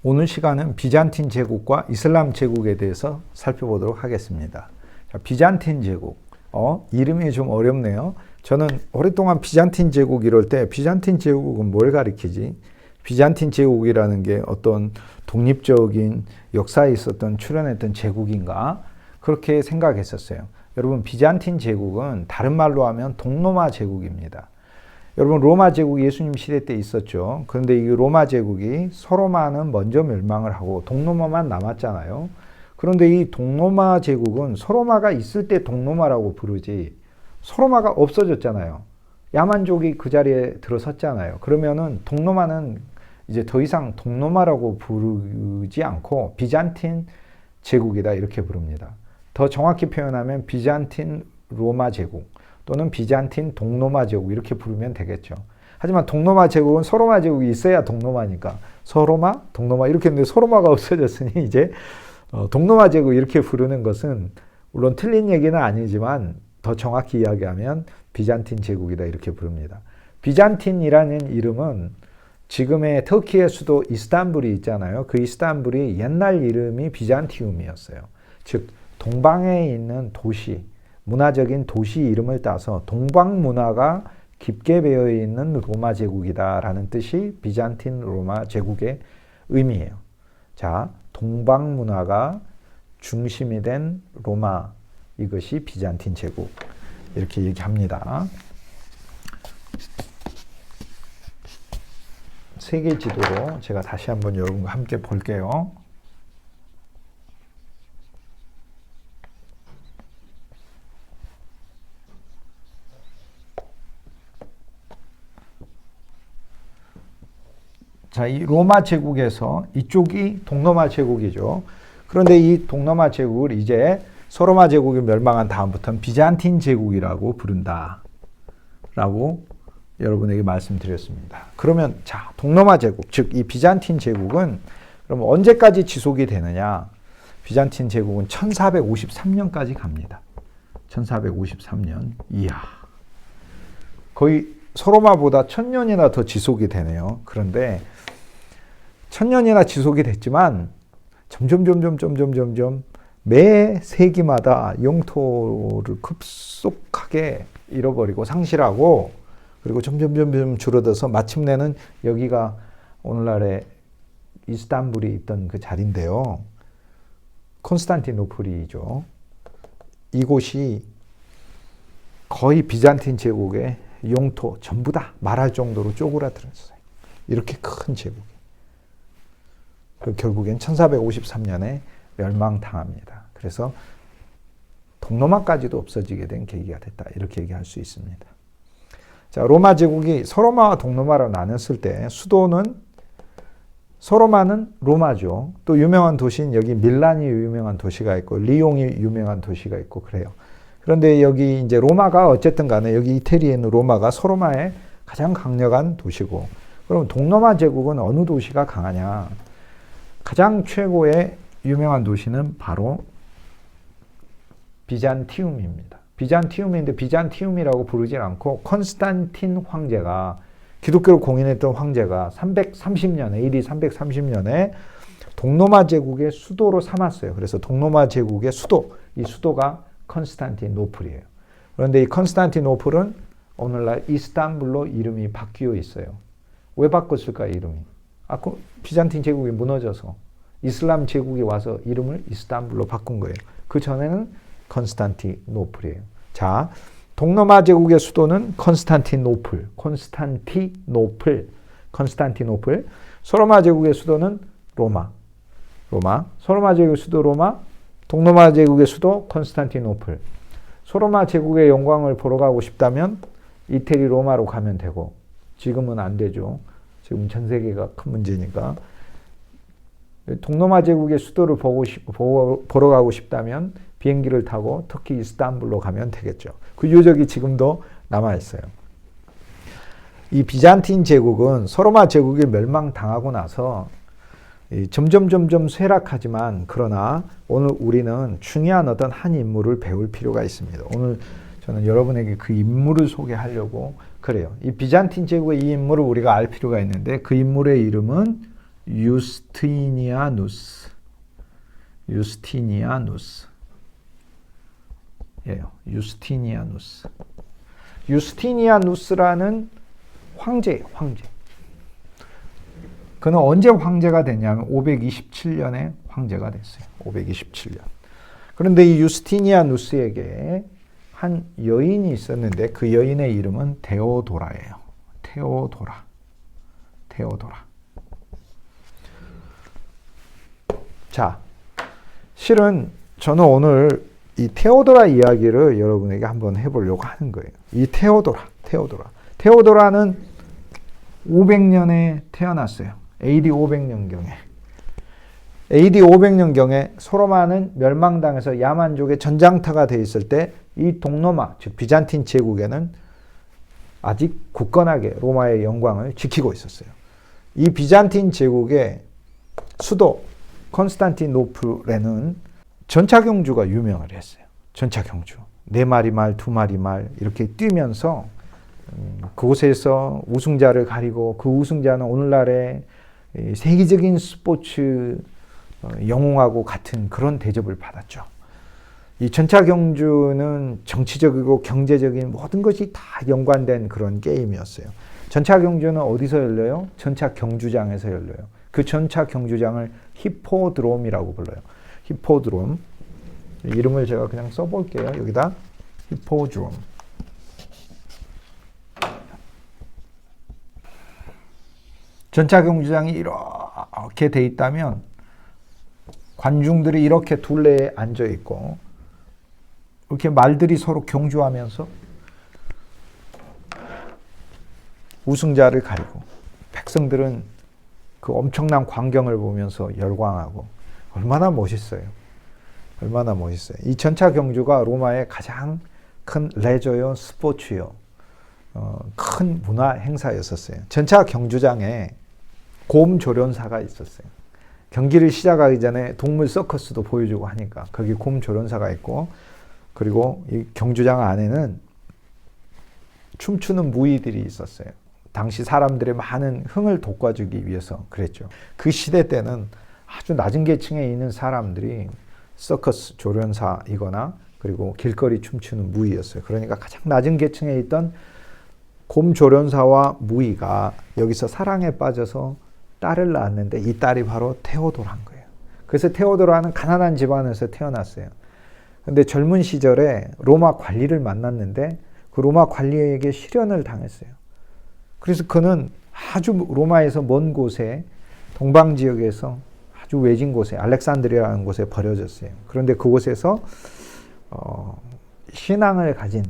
오늘 시간은 비잔틴 제국과 이슬람 제국에 대해서 살펴보도록 하겠습니다. 자, 비잔틴 제국. 이름이 좀 어렵네요. 저는 오랫동안 비잔틴 제국 이럴 때 비잔틴 제국은 뭘 가리키지? 비잔틴 제국이라는 게 어떤 독립적인 역사에 있었던 출현했던 제국인가? 그렇게 생각했었어요. 여러분, 비잔틴 제국은 다른 말로 하면 동로마 제국입니다. 여러분, 로마 제국이 예수님 시대 때 있었죠. 그런데 이 로마 제국이 서로마는 먼저 멸망을 하고 동로마만 남았잖아요. 그런데 이 동로마 제국은 서로마가 있을 때 동로마라고 부르지 서로마가 없어졌잖아요. 야만족이 그 자리에 들어섰잖아요. 그러면은 동로마는 이제 더 이상 동로마라고 부르지 않고 비잔틴 제국이다 이렇게 부릅니다. 더 정확히 표현하면 비잔틴 로마 제국 또는 비잔틴 동로마 제국 이렇게 부르면 되겠죠. 하지만 동로마 제국은 서로마 제국이 있어야 동로마니까 서로마, 동로마 이렇게 했는데 서로마가 없어졌으니 이제 동로마 제국 이렇게 부르는 것은 물론 틀린 얘기는 아니지만 더 정확히 이야기하면 비잔틴 제국이다 이렇게 부릅니다. 비잔틴이라는 이름은 지금의 터키의 수도 이스탄불이 있잖아요. 그 이스탄불이 옛날 이름이 비잔티움이었어요. 즉 동방에 있는 도시, 문화적인 도시 이름을 따서 동방 문화가 깊게 배어 있는 로마 제국이다라는 뜻이 비잔틴 로마 제국의 의미예요. 자, 동방 문화가 중심이 된 로마, 이것이 비잔틴 제국 이렇게 얘기합니다. 세계 지도로 제가 다시 한번 여러분과 함께 볼게요. 자, 이 로마 제국에서 이쪽이 동로마 제국이죠. 그런데 이 동로마 제국을 이제 서로마 제국이 멸망한 다음부터는 비잔틴 제국이라고 부른다 라고 여러분에게 말씀드렸습니다. 그러면 자, 동로마 제국, 즉 이 비잔틴 제국은 그럼 언제까지 지속이 되느냐? 비잔틴 제국은 1453년까지 갑니다. 1453년. 이야. 거의 서로마보다 1000년이나 더 지속이 되네요. 그런데 1000년이나 지속이 됐지만 점점 매 세기마다 영토를 급속하게 잃어버리고 상실하고 그리고 점점 줄어들어서 마침내는 여기가 오늘날의 이스탄불이 있던 그 자리인데요. 콘스탄티노플이죠. 이곳이 거의 비잔틴 제국의 영토 전부 다 말할 정도로 쪼그라들었어요. 이렇게 큰 제국이. 결국엔 1453년에 멸망당합니다. 그래서 동로마까지도 없어지게 된 계기가 됐다. 이렇게 얘기할 수 있습니다. 자, 로마 제국이 서로마와 동로마로 나눴을 때 수도는 서로마는 로마죠. 또 유명한 도시는 여기 밀란이 유명한 도시가 있고 리옹이 유명한 도시가 있고 그래요. 그런데 여기 이제 로마가 어쨌든 간에 여기 이태리에 있는 로마가 서로마의 가장 강력한 도시고 그럼 동로마 제국은 어느 도시가 강하냐? 가장 최고의 유명한 도시는 바로 비잔티움입니다. 비잔티움인데 비잔티움이라고 부르지 않고 콘스탄틴 황제가 기독교를 공인했던 황제가 330년에 AD 330년에 동로마 제국의 수도로 삼았어요. 그래서 동로마 제국의 수도, 이 수도가 콘스탄티노플이에요. 그런데 이 콘스탄티노플은 오늘날 이스탄불로 이름이 바뀌어 있어요. 왜 바꿨을까 이름이? 비잔틴 제국이 무너져서 이슬람 제국이 와서 이름을 이스탄불로 바꾼 거예요. 그 전에는 콘스탄티노플이에요. 자, 동로마 제국의 수도는 콘스탄티노플. 서로마 제국의 수도는 로마. 서로마 제국의 수도 로마. 동로마 제국의 수도 콘스탄티노플. 서로마 제국의 영광을 보러 가고 싶다면 이태리 로마로 가면 되고 지금은 안 되죠. 지금 전 세계가 큰 문제니까. 동로마 제국의 수도를 보러 가고 싶다면 비행기를 타고 터키 이스탄불로 가면 되겠죠. 그 유적이 지금도 남아있어요. 이 비잔틴 제국은 서로마 제국이 멸망당하고 나서 점점 쇠락하지만 그러나 오늘 우리는 중요한 어떤 한 인물을 배울 필요가 있습니다. 오늘 저는 여러분에게 그 인물을 소개하려고 그래요. 이 비잔틴 제국의 이 인물을 우리가 알 필요가 있는데 그 인물의 이름은 유스티니아누스. 유스티니아누스. 예요. 유스티니아누스. 유스티니아누스라는 황제예요. 황제. 그는 언제 황제가 됐냐면 527년에 황제가 됐어요. 527년. 그런데 이 유스티니아누스에게 한 여인이 있었는데 그 여인의 이름은 데오도라예요. 테오도라. 테오도라. 자, 실은 저는 오늘 이 테오도라 이야기를 여러분에게 한번 해보려고 하는 거예요. 이 테오도라는 500년에 태어났어요. AD 500년경에. AD 500년경에 소로마는 멸망당해서 야만족의 전장터가 돼 있을 때 이 동로마, 즉 비잔틴 제국에는 아직 굳건하게 로마의 영광을 지키고 있었어요. 이 비잔틴 제국의 수도 콘스탄티노플에는 전차경주가 유명을 했어요. 전차경주. 4마리 말, 2마리 말 이렇게 뛰면서 그곳에서 우승자를 가리고 그 우승자는 오늘날의 세계적인 스포츠 영웅하고 같은 그런 대접을 받았죠. 이 전차경주는 정치적이고 경제적인 모든 것이 다 연관된 그런 게임이었어요. 전차경주는 어디서 열려요? 전차경주장에서 열려요. 그 전차경주장을 히포드롬이라고 불러요. 히포드롬. 이름을 제가 그냥 써볼게요. 여기다 히포드롬. 전차경주장이 이렇게 돼 있다면 관중들이 이렇게 둘레에 앉아 있고 이렇게 말들이 서로 경주하면서 우승자를 가리고 백성들은 그 엄청난 광경을 보면서 열광하고 얼마나 멋있어요. 얼마나 멋있어요. 이 전차 경주가 로마의 가장 큰 레저요, 스포츠요, 큰 문화 행사였었어요. 전차 경주장에 곰 조련사가 있었어요. 경기를 시작하기 전에 동물 서커스도 보여주고 하니까 거기 곰 조련사가 있고 그리고 이 경주장 안에는 춤추는 무희들이 있었어요. 당시 사람들의 많은 흥을 돋궈주기 위해서 그랬죠. 그 시대 때는 아주 낮은 계층에 있는 사람들이 서커스 조련사이거나 그리고 길거리 춤추는 무희였어요. 그러니까 가장 낮은 계층에 있던 곰 조련사와 무희가 여기서 사랑에 빠져서 딸을 낳았는데 이 딸이 바로 테오도라인 거예요. 그래서 테오도라는 가난한 집안에서 태어났어요. 근데 젊은 시절에 로마 관리를 만났는데 그 로마 관리에게 실연을 당했어요. 그래서 그는 아주 로마에서 먼 곳에 동방 지역에서 아주 외진 곳에 알렉산드리아라는 곳에 버려졌어요. 그런데 그곳에서 신앙을 가진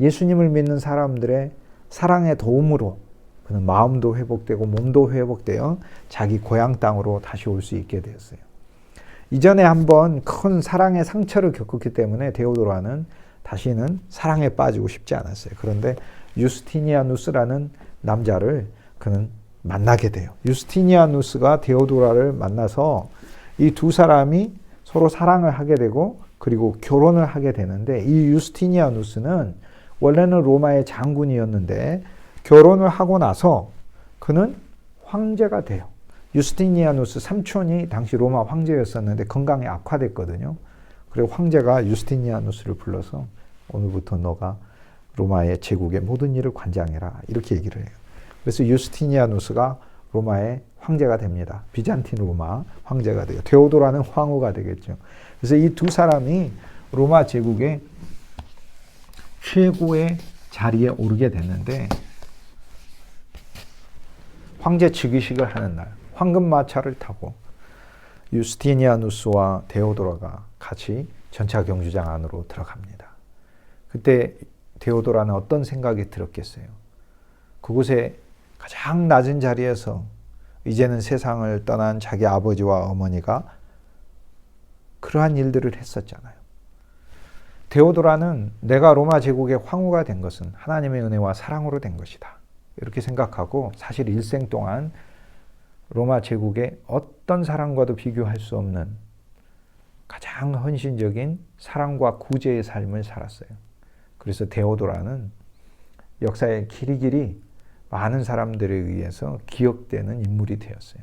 예수님을 믿는 사람들의 사랑의 도움으로 그는 마음도 회복되고 몸도 회복되어 자기 고향 땅으로 다시 올 수 있게 되었어요. 이전에 한번 큰 사랑의 상처를 겪었기 때문에 데오도라는 다시는 사랑에 빠지고 싶지 않았어요. 그런데 유스티니아누스라는 남자를 그는 만나게 돼요. 유스티니아누스가 데오도라를 만나서 이 두 사람이 서로 사랑을 하게 되고 그리고 결혼을 하게 되는데 이 유스티니아누스는 원래는 로마의 장군이었는데 결혼을 하고 나서 그는 황제가 돼요. 유스티니아누스 삼촌이 당시 로마 황제였었는데 건강이 악화됐거든요. 그리고 황제가 유스티니아누스를 불러서 오늘부터 너가 로마의 제국의 모든 일을 관장해라 이렇게 얘기를 해요. 그래서 유스티니아누스가 로마의 황제가 됩니다. 비잔틴 로마 황제가 돼요. 데오도라는 황후가 되겠죠. 그래서 이 두 사람이 로마 제국의 최고의 자리에 오르게 됐는데 황제 즉위식을 하는 날 황금마차를 타고 유스티니아누스와 데오도라가 같이 전차 경주장 안으로 들어갑니다. 그때 데오도라는 어떤 생각이 들었겠어요? 그곳에 가장 낮은 자리에서 이제는 세상을 떠난 자기 아버지와 어머니가 그러한 일들을 했었잖아요. 데오도라는 내가 로마 제국의 황후가 된 것은 하나님의 은혜와 사랑으로 된 것이다. 이렇게 생각하고 사실 일생 동안 로마 제국의 어떤 사람과도 비교할 수 없는 가장 헌신적인 사랑과 구제의 삶을 살았어요. 그래서 데오도라는 역사의 길이길이 많은 사람들에 의해서 기억되는 인물이 되었어요.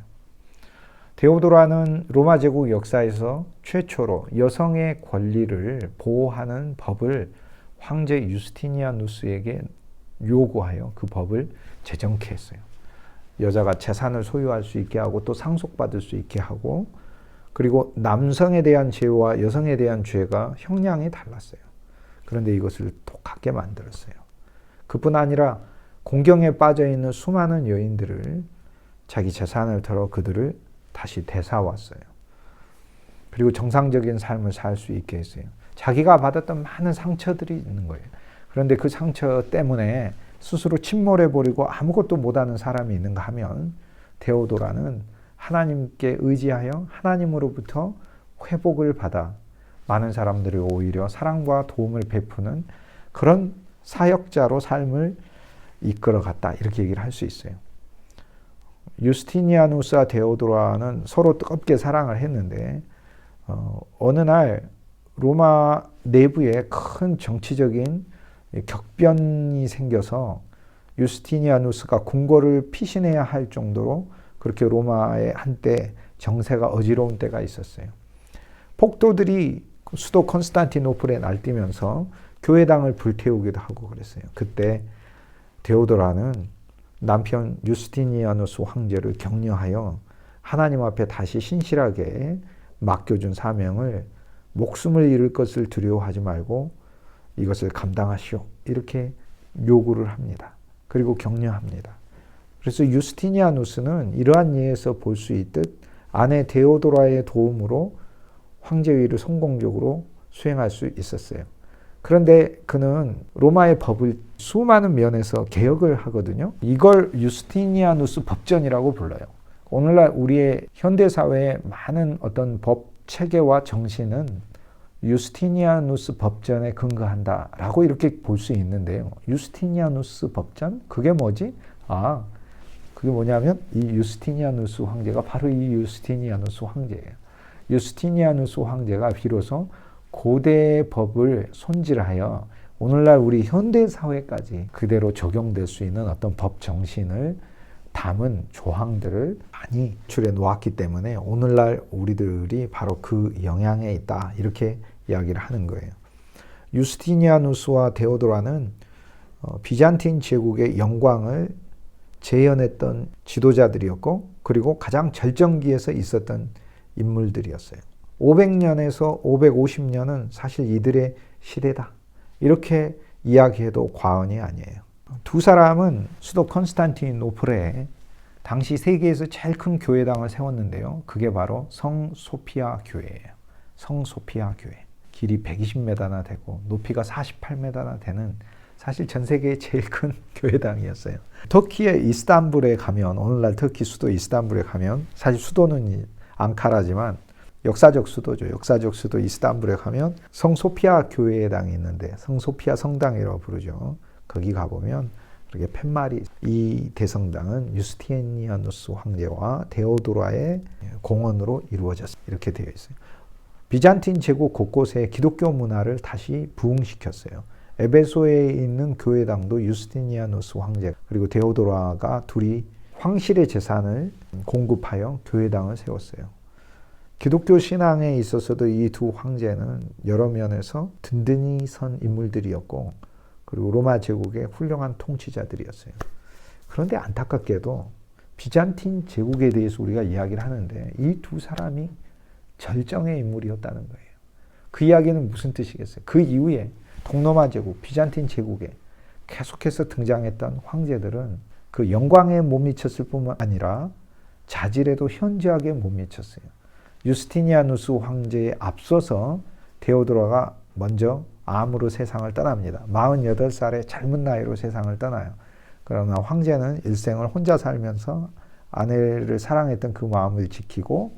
데오도라는 로마 제국 역사에서 최초로 여성의 권리를 보호하는 법을 황제 유스티니아누스에게 요구하여 그 법을 제정케 했어요. 여자가 재산을 소유할 수 있게 하고 또 상속받을 수 있게 하고, 그리고 남성에 대한 죄와 여성에 대한 죄가 형량이 달랐어요. 그런데 이것을 독하게 만들었어요. 그뿐 아니라 공경에 빠져있는 수많은 여인들을 자기 재산을 털어 그들을 다시 되사왔어요. 그리고 정상적인 삶을 살 수 있게 했어요. 자기가 받았던 많은 상처들이 있는 거예요. 그런데 그 상처 때문에 스스로 침몰해버리고 아무것도 못하는 사람이 있는가 하면 데오도라는 하나님께 의지하여 하나님으로부터 회복을 받아 많은 사람들이 오히려 사랑과 도움을 베푸는 그런 사역자로 삶을 이끌어갔다, 이렇게 얘기를 할 수 있어요. 유스티니아누스와 데오도라는 서로 뜨겁게 사랑을 했는데 어느 날 로마 내부에 큰 정치적인 격변이 생겨서 유스티니아누스가 궁궐을 피신해야 할 정도로 그렇게 로마의 한때 정세가 어지러운 때가 있었어요. 폭도들이 수도 콘스탄티노플에 날뛰면서 교회당을 불태우기도 하고 그랬어요. 그때 데오도라는 남편 유스티니아누스 황제를 격려하여 하나님 앞에 다시 신실하게 맡겨준 사명을 목숨을 잃을 것을 두려워하지 말고 이것을 감당하시오, 이렇게 요구를 합니다. 그리고 격려합니다. 그래서 유스티니아누스는 이러한 예에서 볼 수 있듯 아내 데오도라의 도움으로 황제위를 성공적으로 수행할 수 있었어요. 그런데 그는 로마의 법을 수많은 면에서 개혁을 하거든요. 이걸 유스티니아누스 법전이라고 불러요. 오늘날 우리의 현대사회의 많은 어떤 법 체계와 정신은 유스티니아누스 법전에 근거한다라고 이렇게 볼 수 있는데요. 유스티니아누스 법전? 그게 뭐지? 그게 뭐냐면 이 유스티니아누스 황제가 바로 이 유스티니아누스 황제예요. 유스티니아누스 황제가 비로소 고대의 법을 손질하여 오늘날 우리 현대사회까지 그대로 적용될 수 있는 어떤 법 정신을 담은 조항들을 많이 출해 놓았기 때문에 오늘날 우리들이 바로 그 영향에 있다, 이렇게 이야기를 하는 거예요. 유스티니아누스와 데오도라는 비잔틴 제국의 영광을 재현했던 지도자들이었고, 그리고 가장 절정기에서 있었던 인물들이었어요. 500년에서 550년은 사실 이들의 시대다, 이렇게 이야기해도 과언이 아니에요. 두 사람은 수도 콘스탄티노플에 당시 세계에서 제일 큰 교회당을 세웠는데요. 그게 바로 성소피아 교회예요. 성소피아 교회. 길이 120m나 되고 높이가 48m나 되는 사실 전 세계의 제일 큰 교회당이었어요. 터키의 이스탄불에 가면, 오늘날 터키 수도 이스탄불에 가면, 사실 수도는 앙카라지만 역사적 수도죠. 역사적 수도 이스탄불에 가면 성소피아 교회당이 있는데 성소피아 성당이라고 부르죠. 거기 가보면 그렇게 팻말이, 이 대성당은 유스티니아누스 황제와 데오도라의 공헌으로 이루어졌습니다. 이렇게 되어 있어요. 비잔틴 제국 곳곳에 기독교 문화를 다시 부흥시켰어요. 에베소에 있는 교회당도 유스티니아누스 황제 그리고 데오도라가 둘이 황실의 재산을 공급하여 교회당을 세웠어요. 기독교 신앙에 있어서도 이 두 황제는 여러 면에서 든든히 선 인물들이었고, 그리고 로마 제국의 훌륭한 통치자들이었어요. 그런데 안타깝게도 비잔틴 제국에 대해서 우리가 이야기를 하는데 이 두 사람이 절정의 인물이었다는 거예요. 그 이야기는 무슨 뜻이겠어요? 그 이후에 동로마 제국, 비잔틴 제국에 계속해서 등장했던 황제들은 그 영광에 못 미쳤을 뿐만 아니라 자질에도 현저하게 못 미쳤어요. 유스티니아누스 황제에 앞서서 데오도라가 먼저 암으로 세상을 떠납니다. 48살의 젊은 나이로 세상을 떠나요. 그러나 황제는 일생을 혼자 살면서 아내를 사랑했던 그 마음을 지키고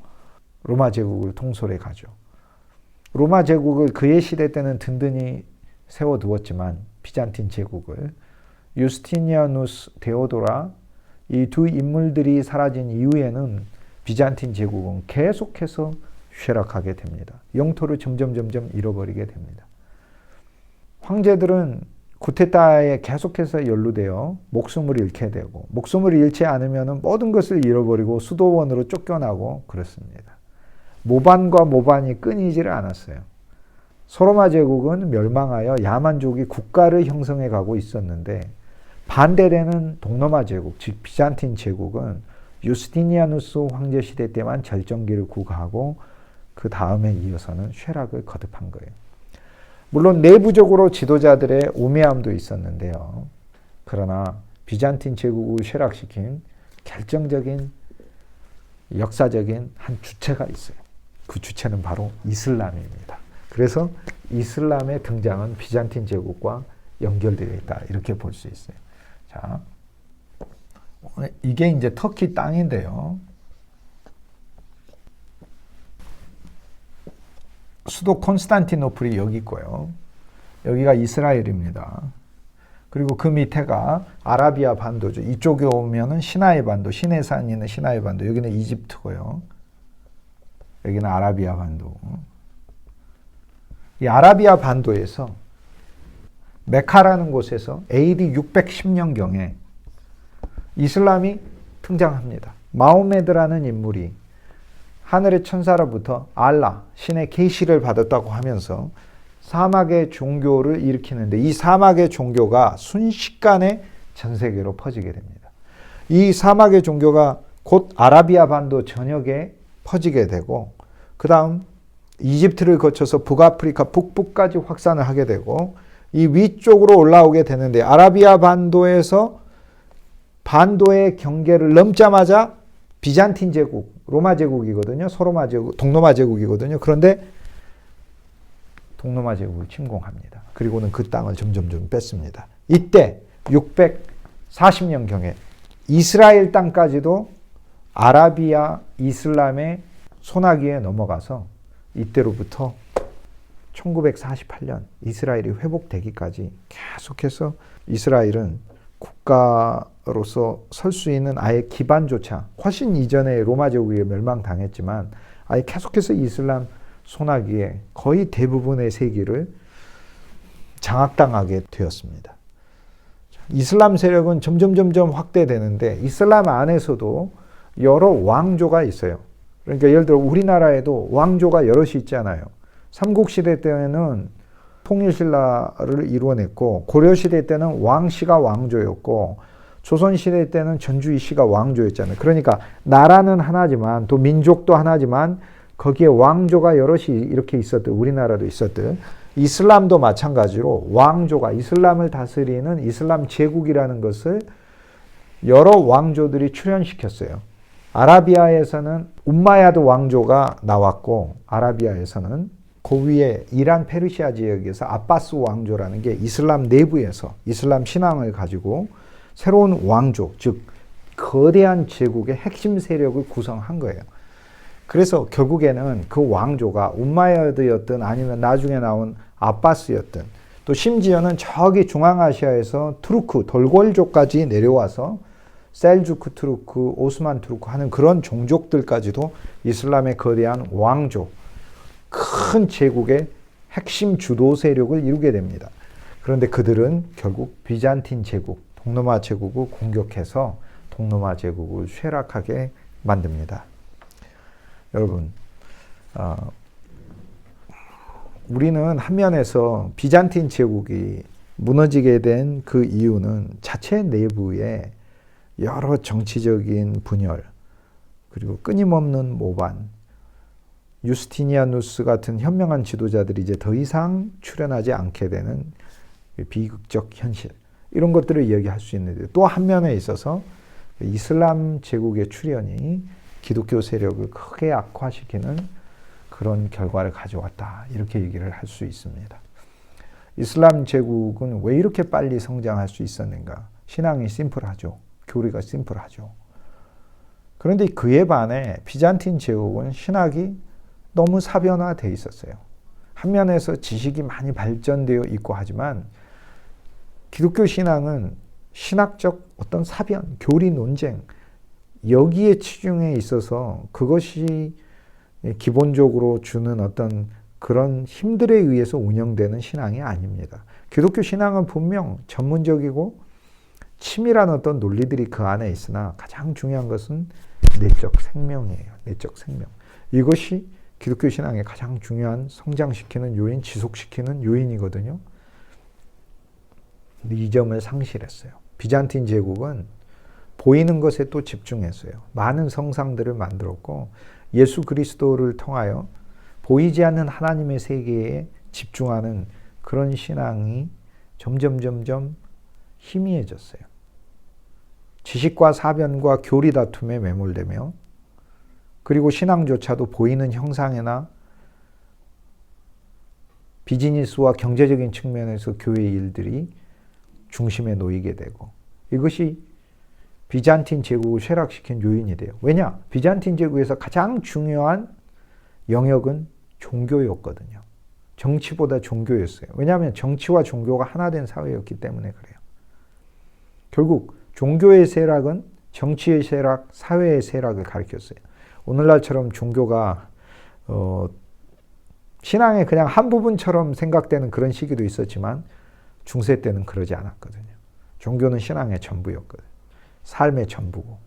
로마 제국을 통솔해 가죠. 로마 제국을 그의 시대 때는 든든히 세워두었지만 비잔틴 제국을 유스티니아누스, 데오도라, 이 두 인물들이 사라진 이후에는 비잔틴 제국은 계속해서 쇠락하게 됩니다. 영토를 점점 잃어버리게 됩니다. 황제들은 쿠데타에 계속해서 연루되어 목숨을 잃게 되고 목숨을 잃지 않으면 모든 것을 잃어버리고 수도원으로 쫓겨나고 그렇습니다. 모반과 모반이 끊이지를 않았어요. 소로마 제국은 멸망하여 야만족이 국가를 형성해 가고 있었는데 반대되는 동로마 제국, 즉 비잔틴 제국은 유스티니아누스 황제 시대 때만 절정기를 구가하고 그 다음에 이어서는 쇠락을 거듭한 거예요. 물론 내부적으로 지도자들의 우매함도 있었는데요. 그러나 비잔틴 제국을 쇠락시킨 결정적인 역사적인 한 주체가 있어요. 그 주체는 바로 이슬람입니다. 그래서 이슬람의 등장은 비잔틴 제국과 연결되어 있다. 이렇게 볼 수 있어요. 자, 이게 이제 터키 땅인데요. 수도 콘스탄티노플이 여기 있고요. 여기가 이스라엘입니다. 그리고 그 밑에가 아라비아 반도죠. 이쪽에 오면은 시나이 반도, 시내산이 있는 시나이 반도. 여기는 이집트고요. 여기는 아라비아 반도. 이 아라비아 반도에서 메카라는 곳에서 AD 610년경에 이슬람이 등장합니다. 마호메드라는 인물이 하늘의 천사로부터 알라, 신의 계시를 받았다고 하면서 사막의 종교를 일으키는데 이 사막의 종교가 순식간에 전 세계로 퍼지게 됩니다. 이 사막의 종교가 곧 아라비아 반도 전역에 퍼지게 되고 그 다음 이집트를 거쳐서 북아프리카 북부까지 확산을 하게 되고 이 위쪽으로 올라오게 되는데 아라비아 반도에서 반도의 경계를 넘자마자 비잔틴 제국, 로마 제국이거든요. 소로마 제국, 동로마 제국이거든요. 그런데 동로마 제국을 침공합니다. 그리고는 그 땅을 점점 뺐습니다. 이때 640년경에 이스라엘 땅까지도 아라비아 이슬람의 손아귀에 넘어가서 이때로부터 1948년 이스라엘이 회복되기까지 계속해서 이스라엘은 국가로서 설 수 있는 아예 기반조차 훨씬 이전에 로마 제국에 멸망당했지만 아예 계속해서 이슬람 손아귀에 거의 대부분의 세계를 장악당하게 되었습니다. 이슬람 세력은 점점 확대되는데 이슬람 안에서도 여러 왕조가 있어요. 그러니까 예를 들어 우리나라에도 왕조가 여럿이 있잖아요. 삼국시대 때는 통일신라를 이루어냈고 고려시대 때는 왕씨가 왕조였고 조선시대 때는 전주이씨가 왕조였잖아요. 그러니까 나라는 하나지만 또 민족도 하나지만 거기에 왕조가 여럿이 이렇게 있었듯 우리나라도 있었듯 이슬람도 마찬가지로 왕조가 이슬람을 다스리는 이슬람 제국이라는 것을 여러 왕조들이 출현시켰어요. 아라비아에서는 움마야드 왕조가 나왔고 아라비아에서는 그 위에 이란 페르시아 지역에서 아바스 왕조라는 게 이슬람 내부에서 이슬람 신앙을 가지고 새로운 왕조, 즉 거대한 제국의 핵심 세력을 구성한 거예요. 그래서 결국에는 그 왕조가 움마야드였든 아니면 나중에 나온 아바스였든 또 심지어는 저기 중앙아시아에서 투르크, 돌골족까지 내려와서 셀주크 투르크, 오스만 투르크 하는 그런 종족들까지도 이슬람의 거대한 왕조, 큰 제국의 핵심 주도 세력을 이루게 됩니다. 그런데 그들은 결국 비잔틴 제국, 동로마 제국을 공격해서 동로마 제국을 쇠락하게 만듭니다. 여러분, 우리는 한 면에서 비잔틴 제국이 무너지게 된 그 이유는 자체 내부에 여러 정치적인 분열, 그리고 끊임없는 모반, 유스티니아누스 같은 현명한 지도자들이 이제 더 이상 출연하지 않게 되는 비극적 현실, 이런 것들을 이야기할 수 있는데 또 한 면에 있어서 이슬람 제국의 출현이 기독교 세력을 크게 악화시키는 그런 결과를 가져왔다. 이렇게 얘기를 할 수 있습니다. 이슬람 제국은 왜 이렇게 빨리 성장할 수 있었는가? 신앙이 심플하죠. 교리가 심플하죠. 그런데 그에 반해 비잔틴 제국은 신학이 너무 사변화되어 있었어요. 한 면에서 지식이 많이 발전되어 있고 하지만 기독교 신앙은 신학적 어떤 사변, 교리 논쟁, 여기에 치중해 있어서 그것이 기본적으로 주는 어떤 그런 힘들에 의해서 운영되는 신앙이 아닙니다. 기독교 신앙은 분명 전문적이고 치밀한 어떤 논리들이 그 안에 있으나 가장 중요한 것은 내적 생명이에요. 내적 생명. 이것이 기독교 신앙의 가장 중요한 성장시키는 요인, 지속시키는 요인이거든요. 근데 이 점을 상실했어요. 비잔틴 제국은 보이는 것에 또 집중했어요. 많은 성상들을 만들었고 예수 그리스도를 통하여 보이지 않는 하나님의 세계에 집중하는 그런 신앙이 점점 희미해졌어요. 지식과 사변과 교리 다툼에 매몰되며 그리고 신앙조차도 보이는 형상이나 비즈니스와 경제적인 측면에서 교회의 일들이 중심에 놓이게 되고 이것이 비잔틴 제국을 쇠락시킨 요인이 돼요. 왜냐? 비잔틴 제국에서 가장 중요한 영역은 종교였거든요. 정치보다 종교였어요. 왜냐하면 정치와 종교가 하나 된 사회였기 때문에 그래요. 결국 종교의 쇠락은 정치의 쇠락, 사회의 쇠락을 가리켰어요. 오늘날처럼 종교가 신앙의 그냥 한 부분처럼 생각되는 그런 시기도 있었지만 중세 때는 그러지 않았거든요. 종교는 신앙의 전부였거든요. 삶의 전부고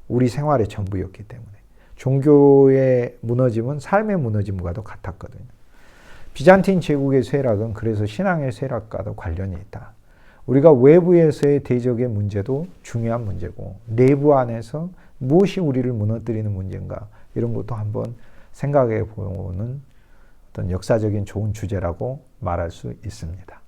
우리 생활의 전부였기 때문에 종교의 무너짐은 삶의 무너짐과도 같았거든요. 비잔틴 제국의 쇠락은 그래서 신앙의 쇠락과도 관련이 있다. 우리가 외부에서의 대적의 문제도 중요한 문제고 내부 안에서 무엇이 우리를 무너뜨리는 문제인가 이런 것도 한번 생각해 보는 어떤 역사적인 좋은 주제라고 말할 수 있습니다.